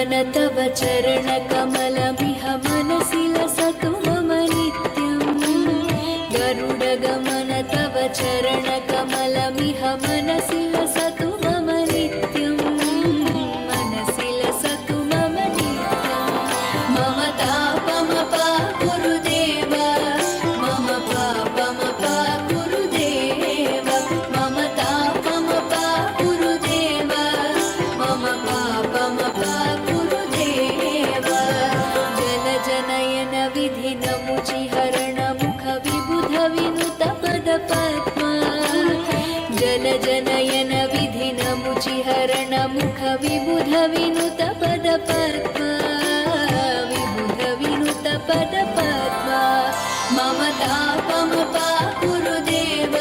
तव चरणकमलमिह मनसि लसतु मम नित्यम्। गरुडगमन तव चरणकमलमिह मनसि लसतु मम नित्यम्। मनसि लसतु मम नित्यम्। मम तापमपाकुरु देव, मम पापमपाकुरु देव, मम तापमपाकुरु देव, मम पापमपाकुरु देव। जलजनयन विधिनमुचिहरण मुख विबुध विनुत पदपद्मा। जलजनयन विधिनमुचिहरण मुख विबुध विनुत पदपद्मा। विबुध विनुत पदपद्मा। मम तापमपाकुरु देव,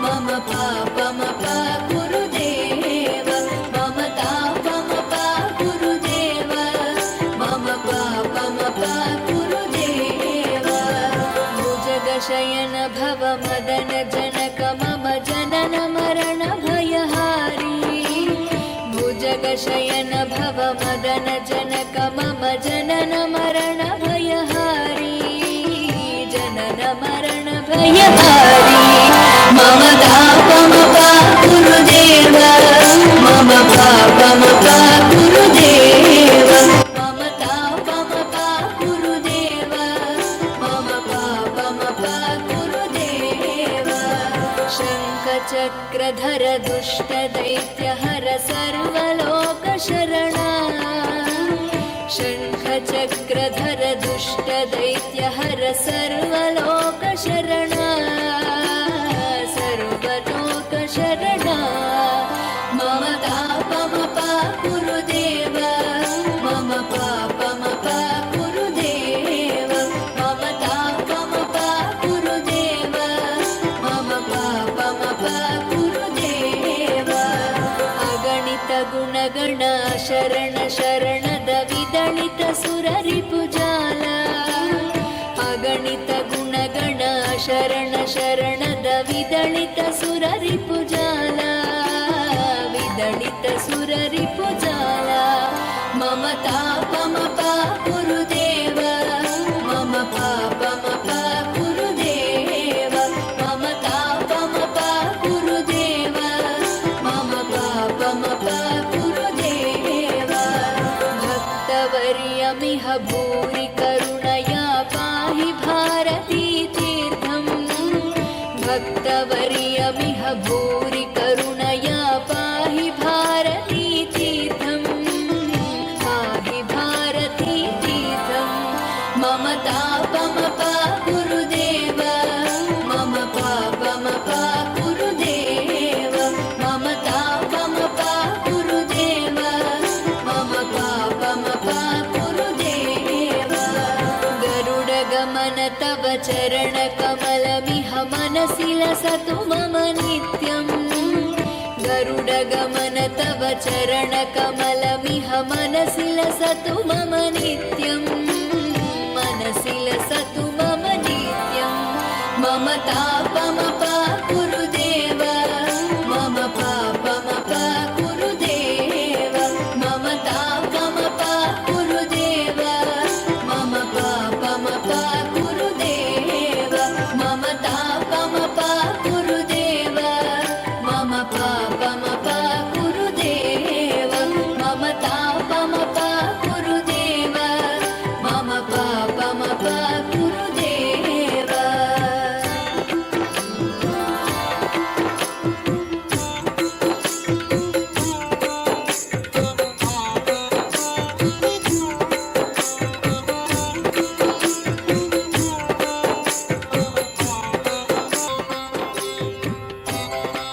मम पापमपाकुरु देव, मम तापमपाकुरु देव, मम पापमपाकुरु देव। भुजगशयन भव मदन जनक मम जनन मरण भयहारी। भुजगशयन भव मदन जनक मम जनन मरण भयहारी। जनन मरण भयहारी। मम तापमपाकुरु देव, मम पापमपाकुरु देव, मम तापमपाकुरु देव, मम पापमपाकुरु देव। शङ्खचक्रधर दुष्टदैत्यहर सर्वलोकशरणा। शङ्खचक्रधर दुष्टदैत्यहर सर्वलोकशरणा। सर्वलोकशरणा। मम तापमपाकुरु देव, मम पापमपाकुरु देव, मम तापमपाकुरु देव, मम पापमपाकुरु देव। अगणित गुणगण शरण शरणद विदलित सुररिपुजाल। अगणित गुणगण शरण शरणद विदलित सुररिपुजाल। विदलित सुररिपुजाल। मम तापमपाकुरु देव, मम पापमपाकुरु देव, मम तापमपाकुरु देव, मम पापमपाकुरु देव। भक्तवर्यमिह भूरि करुणया पाहि भारती तीर्थम्। भक्तवर्यमिह भूरि करुणया पाहि भारती तीर्थम्। पाहि भारती तीर्थम्। मम तापमपाकुरु देव, मम पापमपाकुरु देव, मम तापमपाकुरु देव, मम पापमपाकुरु देव। गरुडगमन तव चरणकमलमिह मनसि लसतु मम नित्यम्। गरुडगमन तव चरणकमलमिह मनसि लसतु मम नित्यम्। मनसि लसतु मम नित्यम्। मम तापमपाकुरु